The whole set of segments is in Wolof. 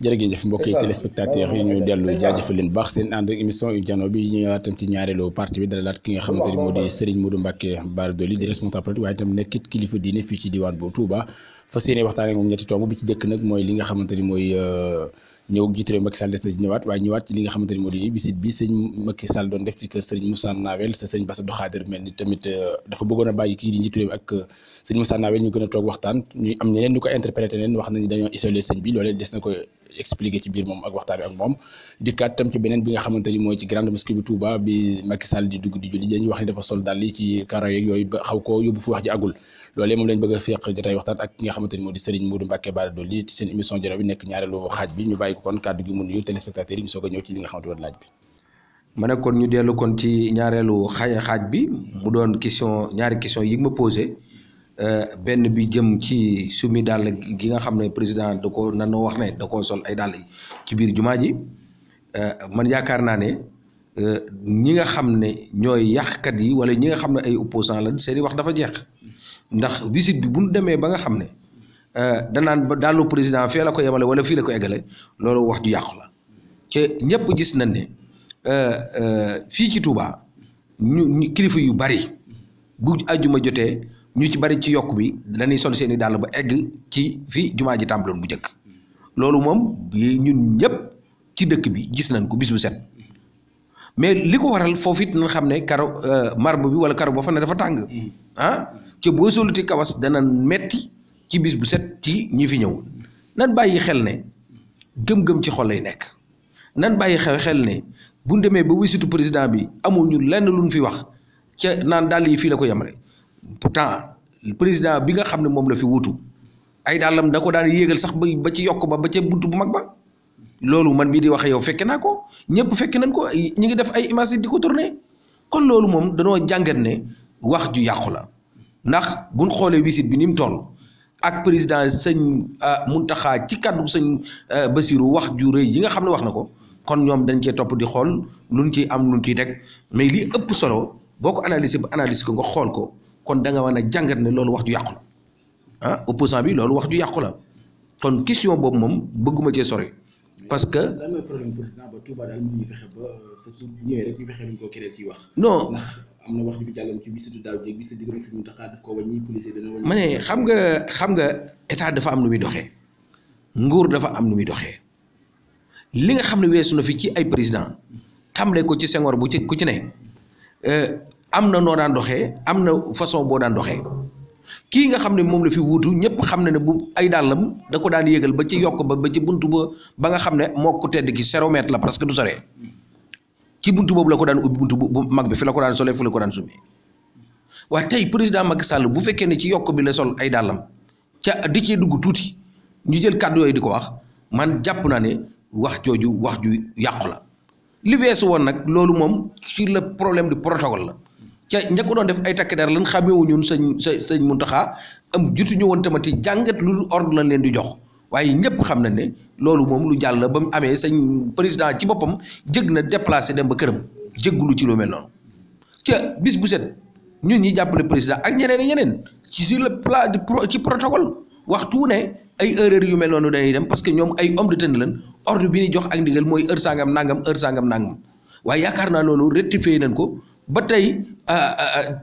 jërëjëf mbokki téléspectateurs yi ñu dellu jaajëfal leen baax seen ànd ak émission jano bi ñu ñëwaatam ci ñaareelu partie bi dalalaat ki nga xamante ni moo di Serigne Modou Mbacké Bara Dolly di responsable politique waaye itam nekkit kilifa diine fii ci diwaan bu Touba fas yéene waxtaan ak moom ñetti tomb bi ci jëkk nag mooy li nga xamante ni mooy ñëw jiitu réew Macky Sall des na ci ñëwaat waaye ñëwaat ci li nga xamante ni moo di visite bi sëñ Macky Sall doon def ci kër Serigne Moussa Nawel sa sëñ Bass Abdou Khadir mel ni tamit dafa bëggoon a bàyyi kii di njiitu réew ak sëñ Moussa Nawel ñu gën a toog waxtaan ñu am ñeneen ñu ko interprété leen wax nañu dañoo isolé sëñ bi loolee des na ko expliqué ci biir moom ak waxtaan ak moom dikkaat tam ci beneen bi nga xamante ni mooy ci grande mosquée bi Touba bi Macky Sall di dugg di julli dañuy wax ni dafa sol dal li ci karo yeeg yooyu ba xaw ko yóbbu fu wax ji àggul loolee moom lañ bëgg a féq jotaay waxtaan ak ki nga xamante ni moo di Serigne Modou Mbacké Bara Dolly ci seen émission jano bi nekk ñaareelu xaaj bi ñu bàyyi ko kon kàddu gi mu nuyu téléspectateurs yi ñu soog a ñëw ci li nga xamante ni laaj bi ma ne kon ñu dellu kon ci ñaareelu xaaj bi mu doon ñaari question yi ma posé benn bi jëm ci sumi dàll gi nga xam ne président da ko nanoo wax ne da koo sol ay dàll ci biir jumaa ji man yaakaar naa ne ñi nga xam ne ñooy yàqkat yi wala ñi nga xam ne ay opposant la seeni wax dafa jeex ndax visite bi bu ñu demee ba nga xam ne danaan ba dàllu président fee la ko yemale wala fii la ko eggale loolu wax ju yàqu la te ñëpp gis nañ ne fii ci Touba ñu kilifa yu bari bu àjjuma jotee ñu ci bari ci yokk bi dañuy sol seeni dàll ba egg ci fi jumaa ji tàmbaloon bu njëkk loolu moom ñun ñëpp ci dëkk bi gis nañ ko bis bu set mais li ko waral foofu it nañ xam ne karo marbre bi wala karo boo fa ne dafa tàng ci boo soluti kawas dana metti ci bis bu set ci ñi fi ñëw nan bàyyi xel ne gëm-gëm ci xol lay nekk nan bàyyi xel ne bu demee ba wisitu président bi amuñu lenn luñ fi wax ca naan dàll yi fii la ko yemale pourtant président bi nga xam ne moom la fi wutu ay dàllam da ko daan yéegal sax ba ci yokk ba ca buntu bu mag ba loolu man mii di wax yow fekke naa ko ñëpp fekke nañ ko ñi ngi def ay images di ko tourné kon loolu moom danoo jàngat ne wax ju yàqu la ndax buñ xoolee visite bi ni mu toll ak président sëñ Mountakha ci kàddu sëñ Bassirou wax ju rëy yi nga xam ne wax na ko kon ñoom dañ cee topp di xool luñ ciy am luñ ciy teg mais li ëpp solo boo ko analyser ba analyser ko nga xool ko kon da nga mën a jàngat ne loolu wax ju yàqu la opposant bi loolu wax ju yàqu la kon question boobu moom bëgguma cee sori parce que. lan mooy problème président ba Touba daal mënuñu fexe ba su ñëwee rek ñu fexe luñ ko keneen ciy wax. non ndax am na wax ju fi jàllam ci bisu daaw jéeg bi sa digg rek sëñ Mountakha daf ko wàññi policier dana wàññi. ma ne xam nga état dafa am nu muy doxee nguur dafa am nu muy doxee li nga xam ne weesu na fi ci ay président tàmbalee ko ci Senghor bu ci ku ci ne am na noo daan doxee am na façon boo daan doxee kii nga xam ne moom la fi wuutu ñëpp xam ne bu ay dàllam da ko daan yéegal ba ci yokk ba ci buntu ba nga xam ne moo ko tedd ki 0 mètre la parce que du soree ci buntu boobu la ko daan ubbi buntu bu mag bi fi la ko daan solee fu la ko daan sumee waaye tey président Macky Sall bu fekkee ne ci yokk bi la sol ay dàllam ca di cee dugg tuuti ñu jël kàddu yooyu di ko wax man jàpp naa ne wax jooju wax ju yàqu la li weesu woon nag loolu moom ci le problème du protocole la ca ña ko doon def ay takk der lan xamewu ñun sëñ Mountakha am jutuñu woon tamati jàngat lu ordre lañ leen di jox waaye ñëpp xam nañ ne loolu moom lu jàll ba mu amee sëñ président ci boppam jëg na déplacé dem ba këram jéggulu ci lu mel noonu ca bis bu set ñun ñi jàppale président ak ñeneen ci sur le plan ci protocole waxtu ne ay erreur yu mel noonu dañuy dem parce que ñoom ay homme de tenue lañ ordre bi ni jox ak ndigal mooy heure sangam nangam waaye yaakaar naa loolu rectifié nañ ko ba tey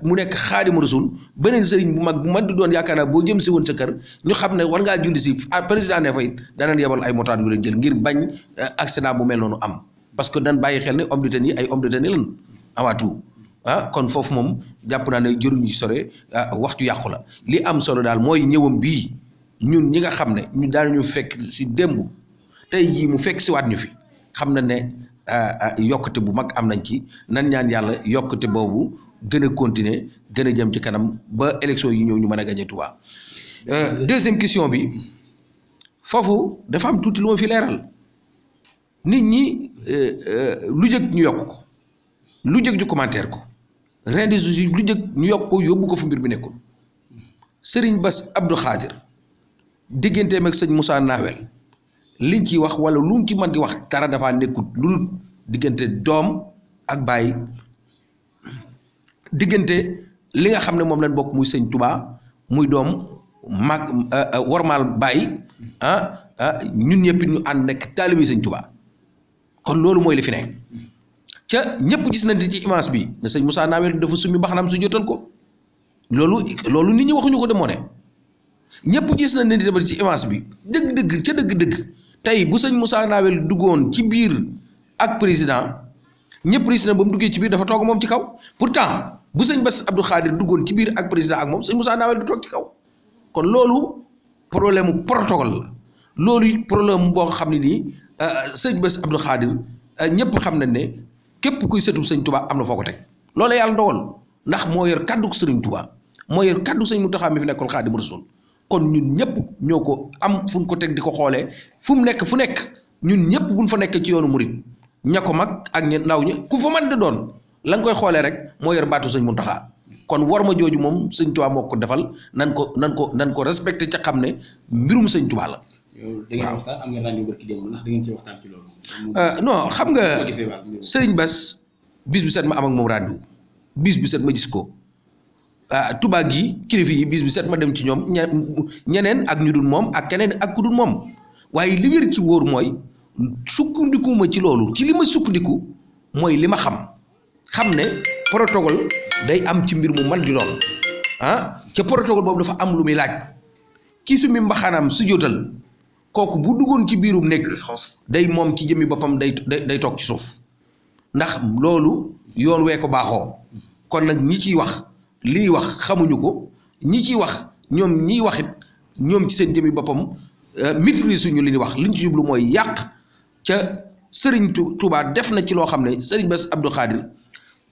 mu nekk Xaadimu Rasuul beneen sëriñ bu mag bu man di doon yaakaar naa boo jëm si woon sa kër ñu xam ne war ngaa julli si président ne fa it danañ yebal ay motaat yu leen jël ngir bañ accident bu mel noonu am parce que dañ bàyyi xel ne homme de tenue yi ay homme de tenue lañ avant tout kon foofu moom jàpp naa ne jëruñu sore waxtu yàqu la li am solo daal mooy ñëwam bii ñun ñi nga xam ne ñu daanuñu fekk si démb tey jii mu fekk si waat ñu fi xam na ne yokkute bu mag am nañ ci nan ñaan yàlla yokkute boobu gën a continuer gën a jëm ci kanam ba élection yi ñëw ñu mën a gagné Touba. Deuxième question bi foofu dafa am tuuti lu ma fi leeral nit ñi lu jëkk ñu yokk ko lu jëkk ñu commentaire ko rien de souci lu jëkk ñu yokk ko yóbbu ko fu mbir bi nekkul Serigne Bass Abdou Khadir digganteem ak sëñ Moussa Nawel liñ ci wax wala lu ci mën di wax dara dafa nekkul lu dul diggante doom ak baay diggante li nga xam ne moom lañ bokk muy sëñ Touba muy doom mag wormaal baay ñun ñëpp ñu ànd nekk taalibe sëñ Tuubaa kon loolu mooy li fi nekk ca ñëpp gis nañ ci image bi ne sëñ Moussa Nawel dafa summi mbaxanaam su jotal ko loolu nit ñi waxuñu ko de moo ne ñëpp gis nañ ne tamit ci image bi dëgg-dëgg ca dëgg-dëgg tey bu sëñ Moussa Nawel duggoon ci biir ak président ñëpp président ba mu duggee ci biir dafa toog moom ci kaw pourtant bu sëñ Bass Abdou Khadir duggoon ci biir ak président ak moom sëñ Moussa Nawel du toog ci kaw kon loolu problème protocole la loolu problème boo xam ne nii sëñ Bass Abdou Khadir ñëpp xam nañ ne képp kuy sëtu sëñ Touba am na foo ko teg loolu yàlla dogal ndax moo yor kaddu sëriñ Touba moo yor kaddu sëñ Mountakha mi fi nekkoon Xaadimu Rasuul kon ñun ñëpp ñoo ko am fu ñu ko teg di ko xoolee fu mu nekk fu nekk ñun ñëpp buñ fa nekk ci yoonu murit ña ko mag ak ña ndaw ñi ku fa mën di doon la nga koy xoolee rek moo yor baatu sëñ Mountakha kon war ma jooju moom sëñ Touba moo ko defal nan ko respecté ca xam ne mbirum sëñ Touba la. yow da ngeen waxtaan am ngeen rendez-vous barki démb ndax da ngeen ci waxtaan ci loolu. non xam nga Serigne Bass bis bu set ma am ak moom rendez-vous bis bu set ma gis ko Touba gi kilifa yi bis bu set ma dem ci ñoom ñeneen ak ñu dul moom ak keneen ak ku dul moom waaye li wér ci wóor mooy sukkandiku ma ci loolu ci li ma sukkandiku mooy li ma xam ne protocole day am ci mbir mu man di doon ca protocole boobu dafa am lu muy laaj kii su mi mbaxanaam su jotal kooku bu duggoon ci biirum nekk day moom ci jëmmi boppam day toog ci suuf ndax loolu yoon wee ko baaxoo kon nag ñi ciy wax li ñuy wax xamuñu ko ñi ciy wax ñoom ñiy wax it ñoom ci seen jëmmi boppam maîtrise suñu li ñuy wax li ñu ci jublu mooy yàq ca Serigne Touba def na ci loo xam ne Serigne Bass Abdou Khadir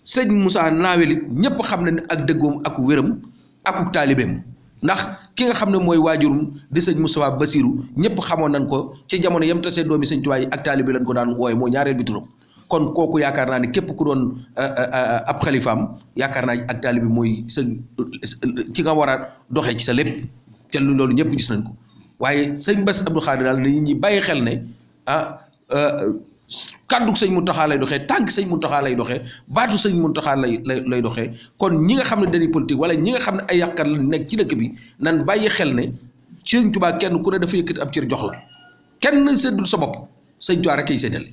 sëñ Moussa Nawel it ñëpp xam na ne ak dëggoom ak wéram ak taalibeem ndax ki nga xam ne mooy waajurum di sëñ Moustapha Bassirou ñëpp xamoon nañ ko ci jamono yam tasee doomi sëñ Touba yi ak taalibe lañ ko daan wooye moo ñaareel bi turam kon kooku yaakaar naa ne képp ku doon ab xalifaam yaakaar naa ak taalibe mooy sa ci nga war a doxee ci sa lépp te loolu ñëpp gis nañ ko waaye sëñ Bass Abdou Khadir daal na ñi bàyyi xel ne kàddu sëñ Mountakha lay doxee tànk sëñ Mountakha lay doxee baatu sëñ Mountakha lay doxee kon ñi nga xam ne dañuy politique wala ñi nga xam ne ay yàqkat la nekk ci dëkk bi nan bàyyi xel ne sëñ Tuubaa kenn ku ne dafa yëkkati ab cër jox la kenn séddul sa bopp sëñ Tuubaa rek ay séddale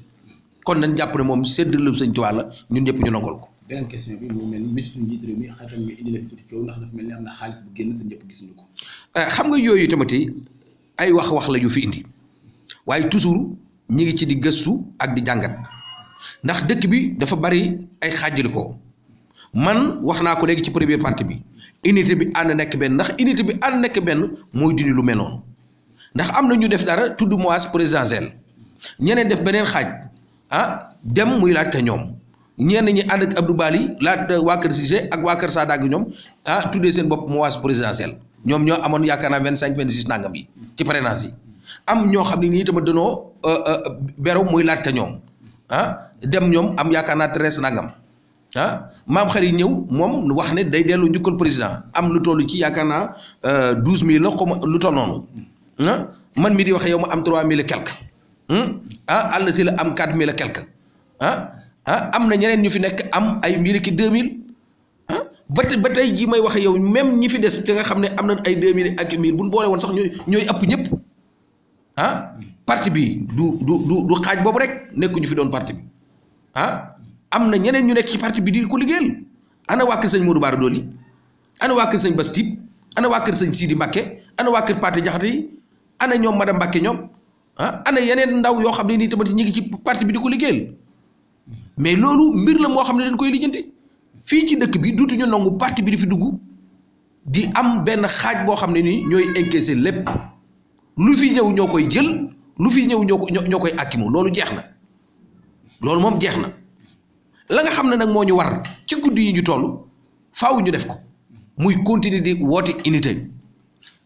kon nañ jàpp ne moom séddale sëñ Tuubaa la ñun ñëpp ñu nangol ko. beneen question bi moo mel ni ministre njiitu réew mi xatam nga indi la fi tuuti coow ndax dafa mel ni am na xaalis bu génn sa ñëpp gisuñu ko. xam nga yooyu tamit ay wax la yu fi indi waaye toujours ñi ngi ci di gëstu ak di jàngat ndax dëkk bi dafa bari ay xaajalikoo man wax naa ko léegi ci premier partie bi unité bi ànd nekk benn ndax unité bi ànd nekk benn mooy dindi lu mel noonu ndax am na ñu def dara tudd moise présidentielle ñeneen def beneen xaaj dem muy laaj ka ñoom ñenn ñi ànd ak Abdou Bali laaj waa Kër Cissé ak waa Kër Sadak ñoom tuddee seen bopp moise présidentielle ñoom ñoo amoon yaakaar naa 25 26 nangam yi ci parrainage yi am ñoo xam ne nii tamit danoo beru muy laaj ka ñoom dem ñoom am yaakaar naa 13 nangam maam xarit ñëw moom wax ne day dellu njukkal président am lu toll ci yaakaar naa 12000 la xaw ma lu toll noonu man mi di wax yow ma am 3000 et quelque àll si la am 4000 et quelque am na ñeneen ñu fi nekk am ay 1000 ki 2000 ba tey jii may wax yow même ñi fi des te nga xam ne am nañ ay 2000 ak 1000 bu ñu boole woon sax ñooy ëpp ñëpp parti bi du xaaj boobu rek nekkuñu fi doon parti bi am na ñeneen ñu nekk ci parti bi di ko liggéeyal ana waa kër sëñ Modou Bara Dolly ana waa kër sëñ Bass Tip ana waa kër sëñ Sidi Mbacké ana waa kër Pathé Diakhaté yi ana ñoom madame Mbacké ñoom ana yeneen ndaw yoo xam ne nii tamit ñi ngi ci parti bi di ko liggéeyal mais loolu mbir la moo xam ne dañ koy lijjanti fii ci dëkk bi duutuñu nangu parti bi di fi dugg di am benn xaaj boo xam ne nii ñooy encaisser lépp lu fi ñëw ñoo koy jël lu fi ñëw ñoo koy akkimu loolu jeex na loolu moom jeex na la nga xam ne nag moo ñu war ci guddi yi ñu toll faaw ñu def ko muy continuer di woote unité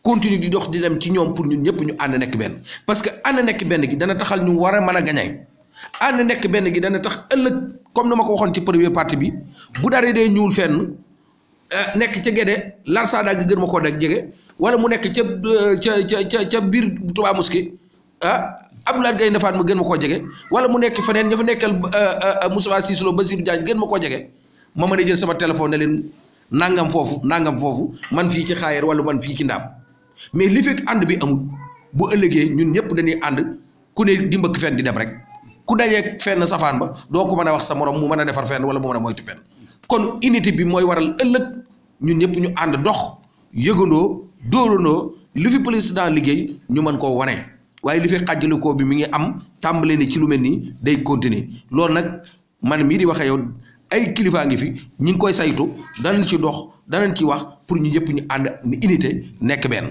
continuer di dox di dem ci ñoom pour ñun ñëpp ñu ànd nekk benn parce que ànd nekk benn gi dana taxal ñu war a mën a gañay ànd nekk benn gi dana tax ëllëg comme na ma ko waxoon ci premier partie bi bu dara dee ñuul fenn nekk ca Gédé Larsada gi gën ma koo deg jege wala mu nekk ca biir Touba Mosquée Abdoulaye Gaye Ndefaat ma gën ma koo jege wala mu nekk feneen ña fa nekkal Moussa Cissé Lo Basirou Diagne gën ma koo jege ma mën a jël sama téléphone ne leen nangam foofu man fii ci Xaayeer wala man fii ci Ndaam mais li fekk ànd bi amul bu ëllëgee ñun ñëpp dañuy ànd ku ne di mbëkk fenn di dem rek ku dajee fenn safaan ba doo ko mën a wax sa morom mu mën a defar fenn wala mu mën a moytu fenn kon unité bi mooy waral ëllëg ñun ñëpp ñu ànd dox yëgandoo dóorandoo li fi président liggéey ñu mën koo wane waaye li fi xàjjalikoo bi mi ngi am tàmbale ni ci lu mel nii day continuer loolu nag man mii di waxee yow ay kilifaa ngi fi ñi ngi koy saytu danañ ci dox danañ ci wax pour ñu ñëpp ñu ànd ni unité nekk benn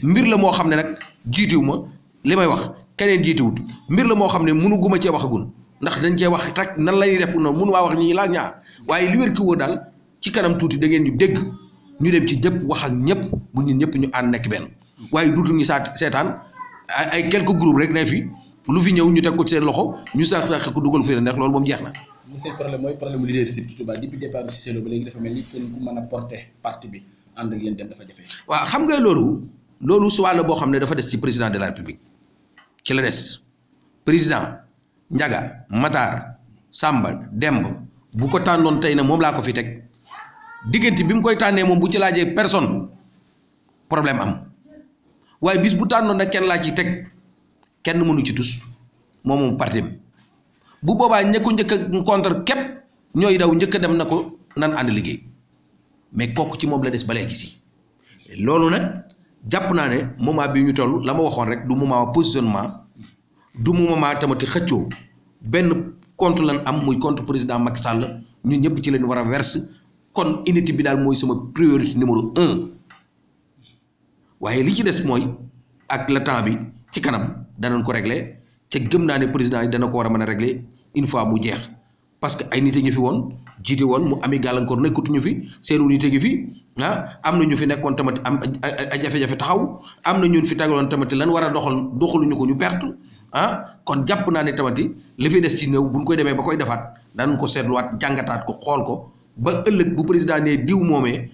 mbir la moo xam ne nag jiitiwu ma li may wax keneen jiitiwut mbir la moo xam ne mënu guma cee waxagun ndax dañ cee wax rek nan la ñuy def noonu mënu waa wax ñi laaj ñaar waaye li wér ki woo daal ci kanam tuuti da ngeen ñu dégg ñu dem ci ñëpp wax ak ñëpp bu ñun ñëpp ñu ànd nekk benn waaye duutu ñu seetaan ay quelques groupes rek ne fi lu fi ñëw ñu teg ko ci seen loxo ñu sax ko dugal fi la neex loolu moom jeex na. seen problème mooy problème leadership ci Touba depuis départ ci Cissé Lo ba léegi dafa mel ni kenn ku mën a porter parti bi ànd ak yéen dem dafa jafe. waaw xam nga loolu suwaa la boo xam ne dafa des ci président de la république ci la des président Ndiaga Matar Samba Demb bu ko tànnoon tey na moom laa ko fi teg diggante bi mu koy tànnee moom bu ci laajee personne problème am waaye bis bu tànnoon nag kenn laa ci teg kenn mënu ci tus moom parti bu boobaa ñëkku njëkk a contre képp ñooy daw njëkk a dem na ko nan ànd liggéey mais kooku ci moom la des ba léegi si loolu nag jàpp naa ne moment bi ñu toll la ma waxoon rek du moment positionnement du moment tamati xëccoo benn compte lan am muy compte président Macky Sall ñun ñëpp ci leen war a verse kon unité bi daal mooy sama priorité numéro 1 waaye li ci des mooy ak le temps bi ci kanam danañ ko régler te gëm naa ne président yi dana ko war a mën a régler une fois mu jeex parce que ay nit a ñu fi woon jiite woon mu ami gàllankoor nekkatuñu fi seen unité gi fi am na ñu fi nekkoon tamit am ay jafe-jafe taxaw am na ñun fi tegaloon tamit lan war a doxaluñu ko ñu perte kon jàpp naa ne tamit li fi des ci néew buñ koy demee ba koy defaat danañ ko seetluwaat jàngataat ko xool ko ba ëllëg bu président ne diw moomee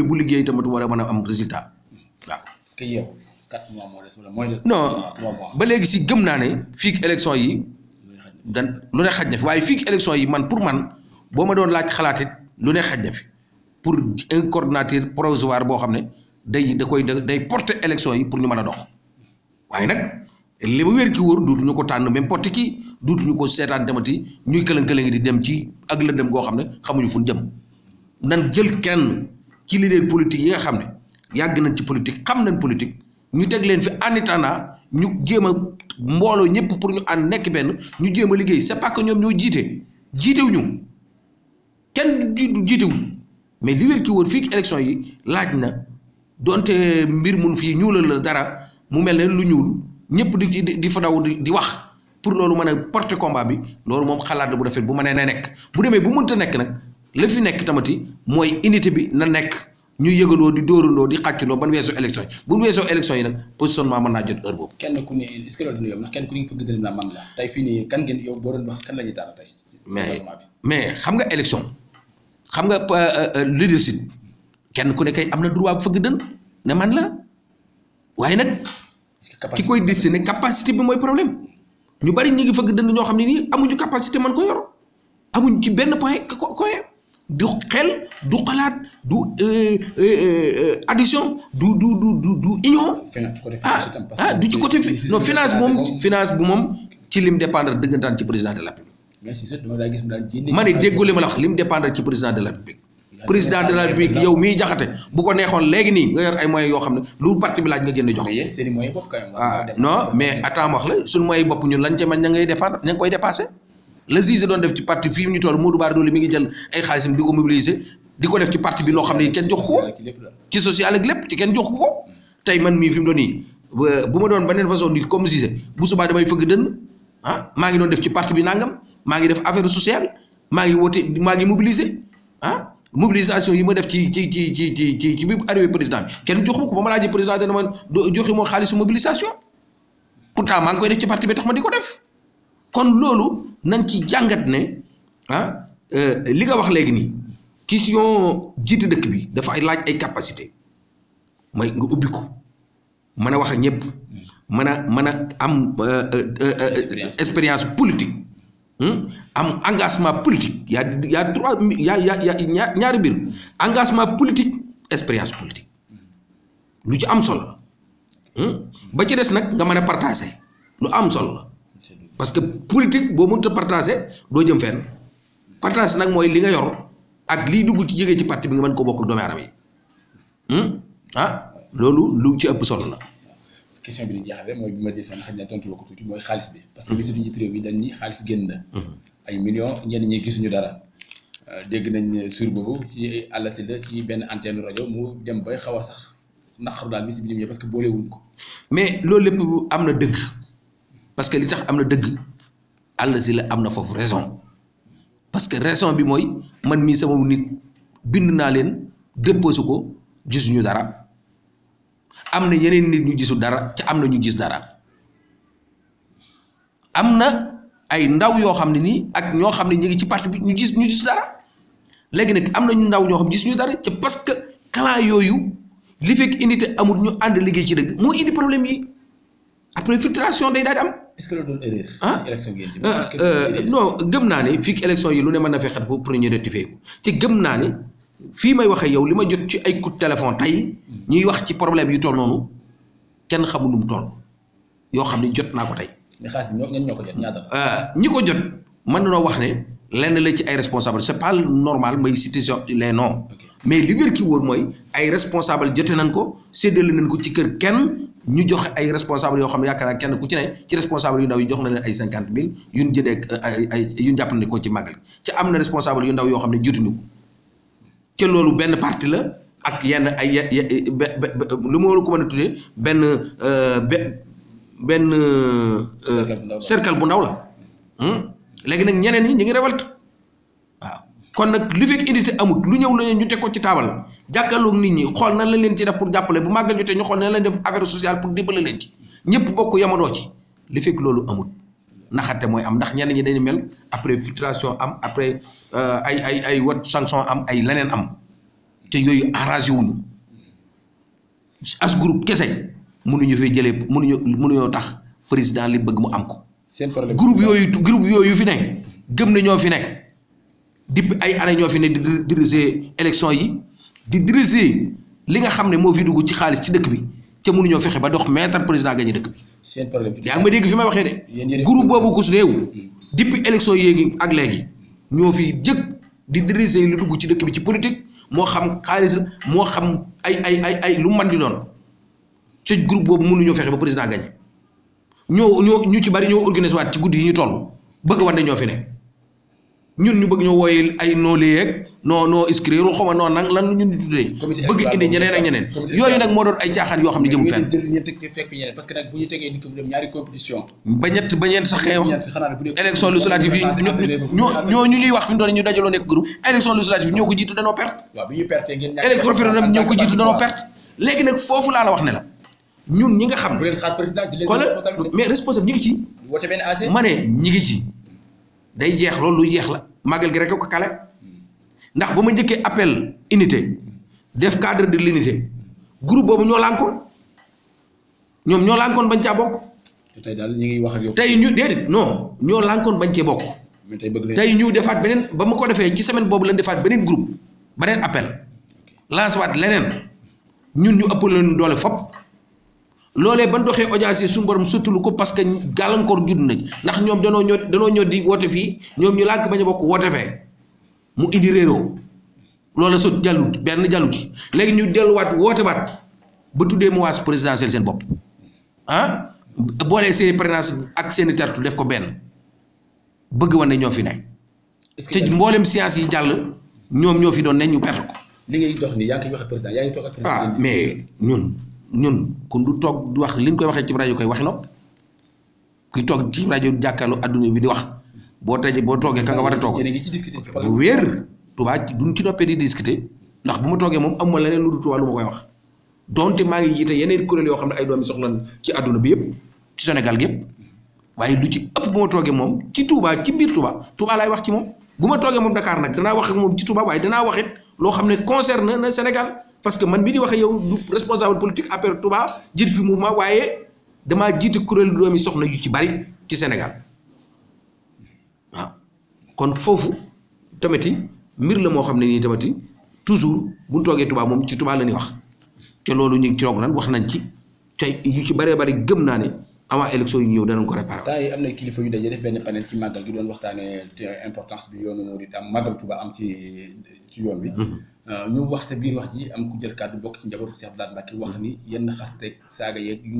bu liggéey tamit war a mën a am résultat waaw. est-ce que yow 4 mois moo des wala moins de. non ba léegi si gëm naa ne fii élection yi lu ne xaj na fi waaye fii élection yi man pour man boo ma doon laaj xalaat it lu ne xaj na fi pour un coordonnateur provisoire boo xam ne day porter élection yi pour ñu mën a dox waaye nag li ma wér ki wóor duutuñu ko tànn même porte ki duutuñu ko seetaan demati ñuy këlëng-këlëng di dem ci ak lëndëm goo xam ne xamuñu fu ñu jëm nan jël kenn ci leader politique yi nga xam ne yàgg nañ ci politique xam nañ politique ñu teg leen fi en attendant ñu jéem a mbooloo ñëpp pour ñu ànd nekk benn ñu jéem a liggéey c'est pas que ñoom ñoo jiitewuñu kenn jiitewuñ mais li wér ki wóor fii élection yi laaj na donte mbir mun fii ñuulal la dara mu mel ne lu ñuul ñëpp di fa daw di wax pour loolu mën a porter combat bi loolu moom xalaat la bu rafet bu mënee na nekk bu demee bu mënta nekk nag la fi nekk tamati mooy unité bi na nekk ñu yëgandoo di dóorandoo di xàccandoo ban weesoo élection yi bu weesoo élection yi nag positionnement mën naa jot heure boobu. kenn ku ne est-ce que loolu dina yomb ndax kenn ku ne fëgg dëgg naa man la tey fii nii kan ngeen yow boo doon wax kan la ñuy tànn tey. mais xam nga élection xam nga leadership kenn ku ne kay am na droit fëgg dën ne man la waaye nag ki koy destiné capacité bi mooy problème ñu bari ñu ngi fëgg dënd ñoo xam ne nii amuñu capacité man ko yor amuñ ci benn point koy du xel du xalaat du addition du union du ci côté non finance bu moom ci lim dépendre dëggantaan ci président de la République ma ne déggoo li ma la wax lim dépendre ci président de la République président de la République yow miy jaxate bu ko neexoon léegi nii nga yor ay moyens yoo xam ne lu parti bi laaj nga génn jox non mais attends wax la suñu moyens bopp ñun lañ ca man ña ngay dépendre ña ngi koy dépassé le juge doon def ci parti fii ñu toll Modou Bara Dolly mi ngi jël ay xaalisam di ko mobiliser di ko def ci parti bi loo xam ne kenn jox ko ci social ak lépp ci kenn jox ko tey man mii fi mu doon nii bu ma doon beneen façon nit comme Cissé bu subaa damay fëgg dënn maa ngi doon def ci parti bi nangam maa ngi def affaire sociale maa ngi woote maa ngi mobiliser mobilisation yi ma def ci bi arrivé président bi kenn jox ma ko ba ma laajee président dana ma joxe moo xaalisu mobilisation pourtant maa ngi koy def ci parti bi tax ma di ko def kon loolu nañ ci jàngat ne li nga wax léegi nii question jiite dëkk bi dafa ay laaj ay capacité mooy nga ubbi ko mën a wax ak ñëpp mën a am expérience politique am engagement politique y a trois ñaari mbir engagement politique expérience politique lu ci am solo ba ci des nag nga mën a partager lu am solo la parce que politique boo mënut a partager doo jëm fenn partage nag mooy li nga yor ak liy dugg ci jógee ci parti bi nga mën koo bokk ak doomu aadama yi loolu lu ci ëpp solo la. question bi di jeexale mooy bi ma des man xëy na tontu la ko tuuti mooy xaalis bi parce que li surtout njiit réew mi dañ ni xaalis génn na ay millions ñenn ñi gisuñu dara dégg nañ sur boobu ci àll si la ci benn antenne rajo mu dem bay xaw a sax naqaru daal bi si biir parce que boolewuñ ko. mais loolu lépp am na dëgg parce que li tax am na dëgg àll si la am na foofu raison parce que raison bi mooy man mii sama nit bind naa leen déposé ko gisuñu dara. am na yeneen nit ñu gisul dara ca am na ñu gis dara am na ay ndaw yoo xam ne nii ak ñoo xam ne ñu ngi ci parti bi ñu gis dara léegi nag am na ñu ndaw ñoo xam gis ñu dara ca parce que clan yooyu li fekk unité amul ñu ànd liggéey ci dëgg moo indi problème yi après filtration day daal di am. est-ce que loolu doon erreur. élection yi non gëm naa ne fii élection yi lu ne mën na fekk pour ñu rectifier ko te gëm naa ne. fii may waxee yow li ma jot ci ay coup de téléphone tey ñuy wax ci problème yu toll noonu kenn xamul nu mu toll yoo xam ne jot naa ko tey. mais xaalis bi ñoo ko jot ñaata la. ñi ko jot mën na noo wax ne lenn la ci ay responsable c'est pas normal may citer les noms mais li wér ki woon mooy ay responsable jote nañ ko séddale nañ ko ci kër kenn ñu jox ay responsable yoo xam ne yaakaar naa kenn ku ci ne ci responsable yu ndaw yi jox na leen ay 50 000 yu ñu jëndee ay yu ñu jàppale ko ci màggal ci am na responsable yu ndaw yoo xam ne jotuñu ko. te loolu benn parti la ak yenn ay lu ma ko mën a tuddee benn cercle bu ndaw la léegi nag ñeneen ñi ñu ngi révolte waaw kon nag li fekk unité amut lu ñëw la ñu teg ko ci taabal jàkkaarloog nit ñi xool nan la leen ci def pour jàppale bu màggal jotee ñu xool nan la leen def affaire sociale pour dimbale leen ci ñëpp bokk yamadoo ci li fekk loolu amut naxate mooy am ndax ñenn ñi dañu mel après filtration am après ay wat sanction am ay leneen am te yooyu arrangé wuñu as groupe kese mënuñu fay jëlee mënuñoo tax président li bëgg mu am ko. seen problème groupe yooyu fi ne gëm na ñoo fi ne depuis ay année ñoo fi ne di diriger élection yi di diriger li nga xam ne moo fi dugg ci xaalis ci dëkk bi te mënuñoo fexe ba dox maître président gagné dëkk bi. seen problème yaa ngi ma dégg fi may waxee de. groupe boobu ku su néew depuis élection yéegi ak léegi ñoo fi jëkk di diriger lu dugg ci dëkk bi ci politique moo xam xaalis la moo xam ay lu man di doon ci groupe boobu mënuñoo fexe ba président gagné ñu ci bari ñoo organisé waat ci guddi yi ñu toll bëgg wan ne ñoo fi ne ñun ñu bëgg ñoo wooye ay noo léeg noo inscrire lu xaw ma noonu nag lan ñun di tuddee bëgg indi ñeneen ak ñeneen yooyu nag moo doon ay caaxaan yoo xam ne jëmu fenn parce que nag bu ñu tegee ni ko ñaari compétition ba ñeent sax kay wax élection législative yi ñoo ñu ñuy wax fi mu doon ñu dajaloo nekk groupe élection législative ñoo ko jiitu danoo perte élection référendum ñoo ko jiitu danoo perte léegi nag foofu laa la wax ne la ñun ñi nga xam ne mais responsable ñi ngi ci ma ne ñi ngi ci day jeex loolu lu jeex la màggal gi rek ko kale ndax ba ma njëkkee appel unité def cadre de l'unité groupe boobu ñoo lànkoon ñoom ñoo lànkoon bañ caa bokk. tey daal ñu ngi wax ak yow. tey ñu déedéet non ñoo lànkoon bañ cee bokk. tey ñu defaat beneen ba ma ko defee ci semaine boobu lañ defaat beneen groupe beneen appel lance waat leneen ñun ñu ëpp leen doole fop loolee ban doxee audience yi suñu borom sottulu ko parce que gàllankoor judd na ndax ñoom danoo ñoo di woote fii ñoom ñu lànk bañ a bokk woote fee mu indi réeroo loola sot jàllut benn jàllut ci léegi ñu delluwaat woote waat ba tuddee mu waas présidentiel seen bopp boolee seeni présidence ak seeni tertu def ko benn bëgg wane ñoo fi ne te mboolem science yi jàll ñoom ñoo fi doon ne ñu perte ko. li ngay dox nii yaa ngi koy wax ak président yaa ngi toog ak président mais ñun kun du toog di wax li ñu koy waxee ci rajo koy waxi nopp kuy toog ci rajo jàkkaarloo adduna bi di wax boo toogee ka nga war a toog bu wéer Touba duñ ci noppee di discuter ndax bu ma toogee moom amuma leneen lu dul Touba lu ma koy wax donte maa ngi jiite yeneen kuréel yoo xam ne ay doomi soxla ci adduna bi yëpp ci Sénégal gi yëpp waaye lu ci ëpp bu ma toogee moom ci Touba ci biir Touba laay wax ci moom bu ma toogee moom Dakar nag danaa wax ak moom ci Touba waaye danaa wax it loo xam ne concerne na Sénégal parce que man mii di waxee yow du responsable politique affaire Touba jiit fi mouvement waaye damaa jiite kuréelu doomi soxna yu ci bari ci Sénégal waaw kon foofu tamit mbir la moo xam ne nii tamit toujours bu ñu toogee Touba moom ci Touba la ñuy wax te loolu ñu ngi ci roog nan wax nañ ci tey yu ci bëree bëri gëm naa ne avant élection yi ñëw danañ ko réparé. temps yi am na kilifa yu daje def benn panel ci màggal gi doon waxtaanee importance bi yoonu Mouride am màggal Touba am ci yoon bi. ñu wax te biir wax ji am ku jël kàddu bokk ci njabootu Cheikh Abdoulaye Mbacké wax ni yenn xasteeg saaga yeeg yu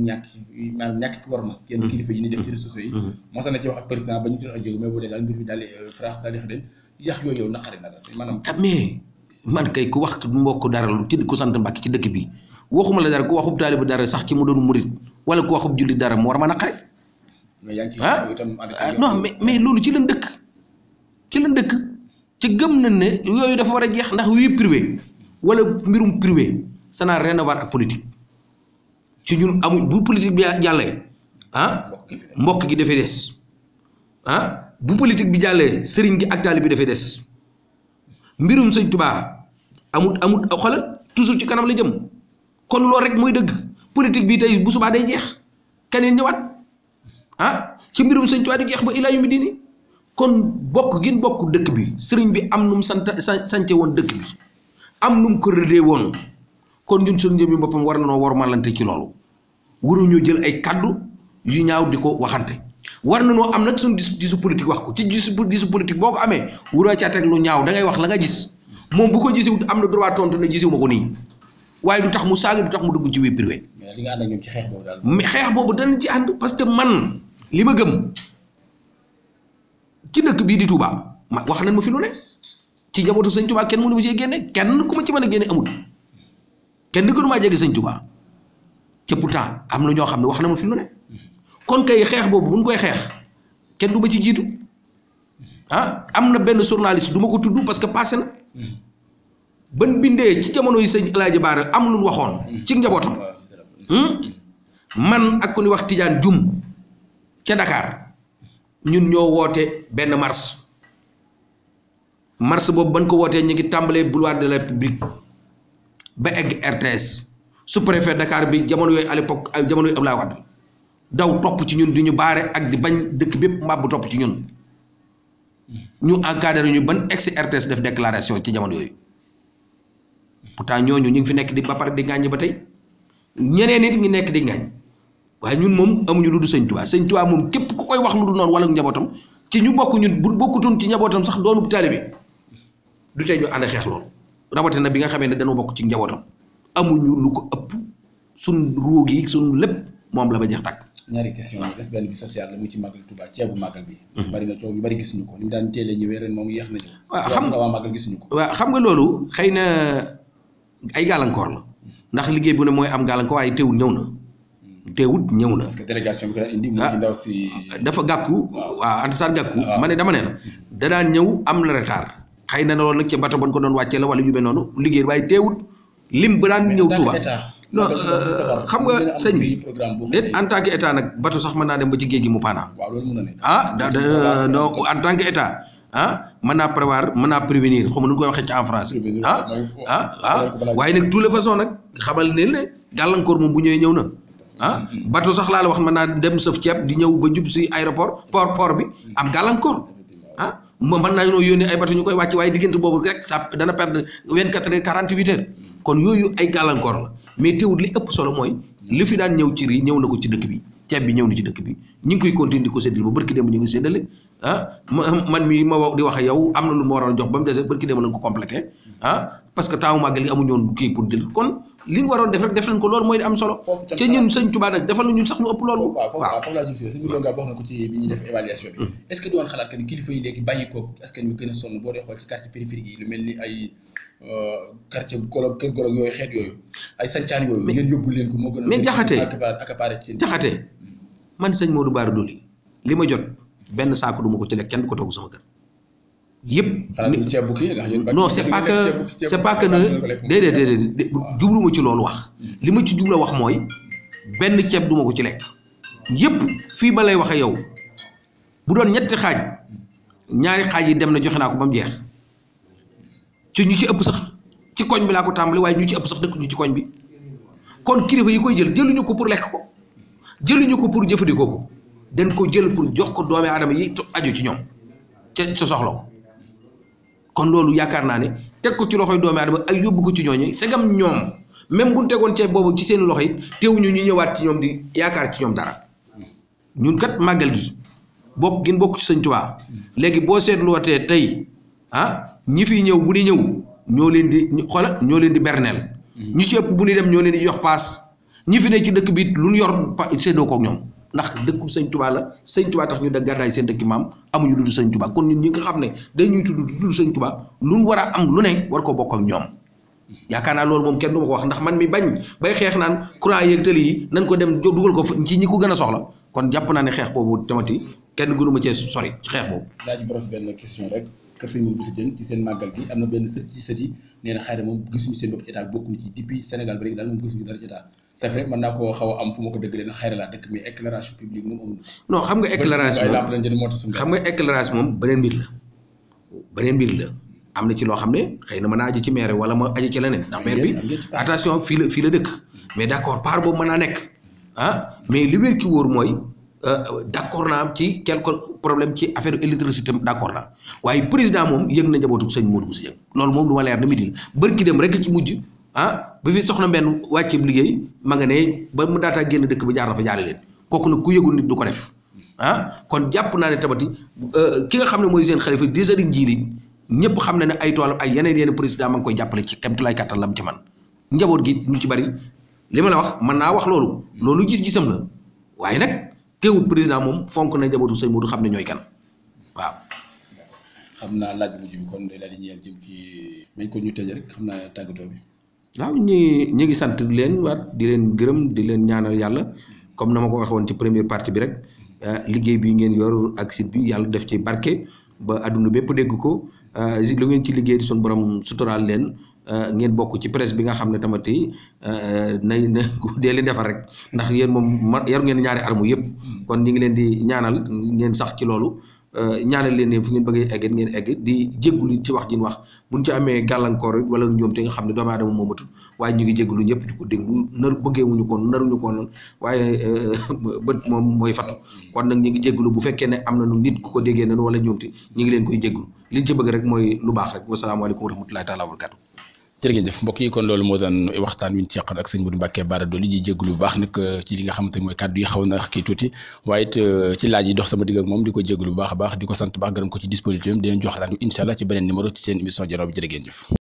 maanaam ñàkk ki war na yenn kilifa yi ni def ci réseaux sociaux yi mos na ci wax ak président ba ñu tudd ak jóg mais bu dee daal mbir mi daal frax daal di xëy yàq yooyu yow naqari na daal maanaam mais man kay ku wax mbokk dara lu ci ku sant Mbacké ci dëkk bi waxuma la dara ku waxub taalibu dara sax ci mu doon murit wala ku waxub julli dara mu war ma naqari non mais loolu ci lañ dëkk ci gëm nañ ne yooyu dafa war a jeex ndax vie privée wala mbirum privé ça n'a rien à voir ak politique ci ñun amuñ bu politique bi jàllee mbokk gi dafay des bu politique bi jàllee sëriñ gi ak taalibe bi dafay des mbirum sëñ Tuubaa amut xoolal toujours ci kanam la jëm kon loolu rek mooy dëgg politique bi tey bu subaa day jeex keneen ñëwaat ci mbirum sëñ Tuubaa di jeex ba ilaa yu mi diini kon bokk gin bokk dëkk bi sëriñ bi am nu mu sance woon dëkk bi am nu mu ko rëddee woon kon ñun suñu jëmmi boppam war na noo war malante ci loolu waruñoo jël ay kaddu yu ñaaw di ko waxante war na noo am nag suñu gisu politique wax ko ci gisu politique boo ko amee waroo caa teg lu ñaaw da ngay wax la nga gis moom bu ko gisewut am na droit tontu ne gisewu ma ko nii waaye du tax mu saaga du tax mu dugg ci vie privée. mais li nga ànd ak ñoom ci xeex boobu daal. mais xeex boobu danañ ci ànd parce que man li ma gëm. ci dëkk bii di Touba wax nañ ma fi lu ne ci njabootu sëñ Touba kenn mënu ma cee génne kenn ku ma ci mën a génne amul kenn gënu maa jege sëñ Touba te pourtant am na ñoo xam ne wax na ma fi lu ne kon kay xeex boobu buñ koy xeex kenn du ma ci jiitu am na benn journaliste du ma ko tudd parce que passé na ban bindee ci jamono yi sëñ El Hadj Baara am lu ñu waxoon ci njabootam man ak ku ñuy wax Tidiane Dioum ca Dakar. ñun ñoo woote benn marche boobu ban ko wootee ñu ngi tàmbalee boulevard de la République ba egg RTS sous-préfet Dakar bi jamono yooyu à l'époque jamono yooyu Abdoulaye Wade daw topp ci ñun di ñu baare ak di bañ dëkk bépp mbàbb topp ci ñun ñu encadré ñu ban egg RTS def déclaration ci jamono yooyu pourtant ñooñu ñu ngi fi nekk di ba pare di ngaañ ba tey ñeneen nit ñi nekk di ngaañ waaye ñun moom amuñu lu du sëñ Tuubaa moom képp ku koy wax lu du noonu wala njabootam ci ñu bokk ñun bu bokkutoon ci njabootam sax doonu taalibe du tey ñu ànd xeex loolu rawatina bi nga xamee ne dañoo bokk ci njabootam amuñu lu ko ëpp suñ ruug yi suñ lépp moom la ba jeex tàkk. ñaari question des benn bi social la muy ci màggal Touba ceebu màggal bi. bari na coow yu bari gisuñu ko ni mu daan teel a ñëwee ren moom yéex na ñëw. waaw xam nga waa màggal gisuñu ko. waaw xam nga loolu xëy na ay gàllankoor la ndax liggéey bu ne mooy am gàllankoor waaye teewul ñëw na. parce que délégation bi ko daan indi. mu ngi ndaw si dafa gàkku. waaw Anta Sarr gàkku. ma ne dama ne la da daan ñëw am na retard. xëy na loolu nag ca bato ba ñu ko doon wàccee la wala yu mel noonu liggéey waaye teewut lim ba daan ñëw Touba. non xam nga sëñ bi déet en tant que état nag bato sax mën naa dem ba ci géej gi mu paanaa. waaw loolu mën na nekk. non en tant que état mën naa prévoir mën naa prévenir xaw ma nu ñu koy waxee ci en France. waaye nag toute façon nag xamal ne gàllankoor moom bu ñëwee ñëw na. bateau sax laa la wax mën naa dem sëf ceeb di ñëw ba jub si aéroport port bi am gàllankoor mën naa ñoo yónnee ay bateau ñu koy wàcc waaye diggante boobu rek ça dana perdre 24 heures 48 heures kon yooyu ay gàllankoor la mais teewul li ëpp solo mooy li fi daan ñëw ci rii ñëw na ko ci dëkk bi ceeb bi ñëw na ci dëkk bi ñu ngi koy continuer di ko séddale ba barki dem ñu ngi séddale man mii ma wax di wax yow am na lu ma waroon jox ba mu dese barki dem lañ ko complété parce que temps màggal gi amuñu woon kii pour jël kon li ñu waroon def rek def nañ ko loolu mooy am solo. te ñun sëñ Tuubaa nag defal nañu sax lu ëpp loolu. waaw foofu laa jëm si sëñ bi doon wax na ko ci bi ñuy def évaluation bi. est-ce que di woon xalaat que ni kilifa yi léegi bàyyi ko askan wi gën a sonn boo dee xool ci quartier périphérique yi lu mel ni ay quartier Golog Kër Golog yooyu xeet yooyu ay sancaan yooyu. ngeen yóbbu leen ko moo gën a. mais accaparé ci jaxate man sëñ Modou Bara Dolly li ma jot benn saako du ma ko ci lekk kenn du ko togg sama kër yëpp. non c'est pas que ne déedéet jubluma ci loolu wax li ma ci jubla wax mooy benn ceeb duma ko ci lekk yëpp fii ma lay waxe yow bu doon ñetti xaaj ñaari xaaj yi dem na joxe naa ko ba mu jeex ci ñu ci ëpp sax ci koñ bi laa ko tàmbali waaye ñu ci ëpp sax dëkk ñu ci koñ bi kon kilifa yi koy jël jëluñu ko pour lekk ko jëluñu ko pour jëfandikoo ko dañ ko jël pour jox ko doomi aadama yi aju ci ñoom ca soxla kon loolu yaakaar naa ne teg ko ci loxoy doomi aadama ak yóbbu ko ci ñooñu segam ñoom même bu ñu tegoon ceeb boobu ci seen loxo it teewuñu ñu ñëwaat ci ñoom di yaakaar ci ñoom dara ñun kat màggal gi bokk gin bokk ci sëñ Tuubaa léegi boo seetluwatee tey ñi fiy ñëw bu di ñëw ñoo leen di xoolal ñoo leen di berneel ñu ci ëpp bu ñuy dem ñoo leen di jox paas ñi fi ne ci dëkk bi lu ñu yor séddoo kook ñoom ndax dëkku sëñ Tuubaa la sëñ Tuubaa tax ñu da gàddaay seen dëkki maam amuñu lu dul sëñ Tuubaa kon ñun ñi nga xam ne dañuy tudd sëñ Tuubaa lu ñu war a am lu ne war ko bokk ak ñoom yaakaar naa loolu moom kenn du ma ko wax ndax man mi bañ bay xeex naan courant yeeg tëli yi nañ ko dem dugal ko ci ñi ko gën a soxla kon jàpp naa ne xeex boobu tamati kenn gënu ma cee sori ci xeex boobu. daa ji boros benn question rek kër sëñ Modou Bousso Dieng ci seen màggal gi am na benn sët ci sët yi nee na xëy na moom gisuñu seen bopp ci état bokkuñu ci depuis Sénégal ba léegi daal moom gisuñu dara ci état c'est vrai mën naa koo xaw a am fu ma ko dëggalee nag xëy na laa dëkk mais éclairage public moom amul. non xam nga éclairage moom beneen mbir la am na ci loo xam ne xëy na mën naa aju ci maire wala ma aju ci leneen ndax maire bi attention fii la dëkk mais d'accord part boobu mën naa nekk mais li wér ci wóor mooy d'accord naa ci quelque problème ci affaire électricité d'accord naa waaye président moom yëg na njabootu sëñ Modou Bousso Dieng loolu moom lu ma leer na midi bërki dem rek ci mujj ba fi soxna benn wàcceeb liggéey ma nga ne ba mu daataa génn dëkk bi jaar na fa jaare leen kooku nag ku yëgul nit du ko def kon jàpp naa ne tamati ki nga xam ne mooy seen xalifa di sëriñ Jiili ñëpp xam ne ne ay toolam ay yeneen président ma ngi koy jàppale ci kemtulaay kàttan lam ci man njaboot gi ñu ci bari li ma la wax mën naa wax loolu gis-gisam la waaye nag teewut président moom fonk na njabootu sëñ Modou xam ne ñooy kan waaw. xam naa laaj bu mujj bi kon day daal di ñëw jëm ci nañ ko ñu tëj rek xam naa tàggatoo bi. waaw ñi ngi sant leen waat di leen gërëm di leen ñaanal yàlla comme na ma ko waxee woon ci première partie bi rek liggéey bi ngeen yor ak site bi yàlla def ci barke ba adduna bépp dégg ko lu ngeen ci liggéey suñu borom suturaal leen ngeen bokk ci presse bi nga xam ne tamati na dee leen defar rek ndax yéen moom yar ngeen ñaari armu yëpp kon ñi ngi leen di ñaanal ngeen sax ci loolu ñaanal leen ne fu ngeen bëggee egg ngeen egg di jéggulu ci wax ji wax buñ ci amee gàllankoor wala ñoom te nga xam ne doomu aadama moo matul waaye ñu ngi jéggulu ñëpp di ko déglu bëggeewuñu ko naruñu ko noonu waaye bët moom mooy fattu kon nag ñu ngi jéggulu bu fekkee ne am na nu nit ku ko déggee nanu wala ñoom te ñu ngi leen koy jéggulu liñ ci bëgg rek mooy lu baax rek wasalaamaaleykum wa rahmatulahi taala wa barakatu jërëjëf mbokk yi kon loolu moo doon waxtaan wi ñu seqal ak sëñ Modou Mbacké Bara Dolly ji jégalu bu baax nag ci li nga xamante ni mooy kàddu yi xaw na kii tuuti waaye it ci laaj yi dox sama digg ak moom di ko jégalu bu baax a baax di ko sant baax gërëm ko ci disponibilité am di leen jox rajo incha allah ci beneen numéro ci seen émission Dialogue bi jërë ngeen jëf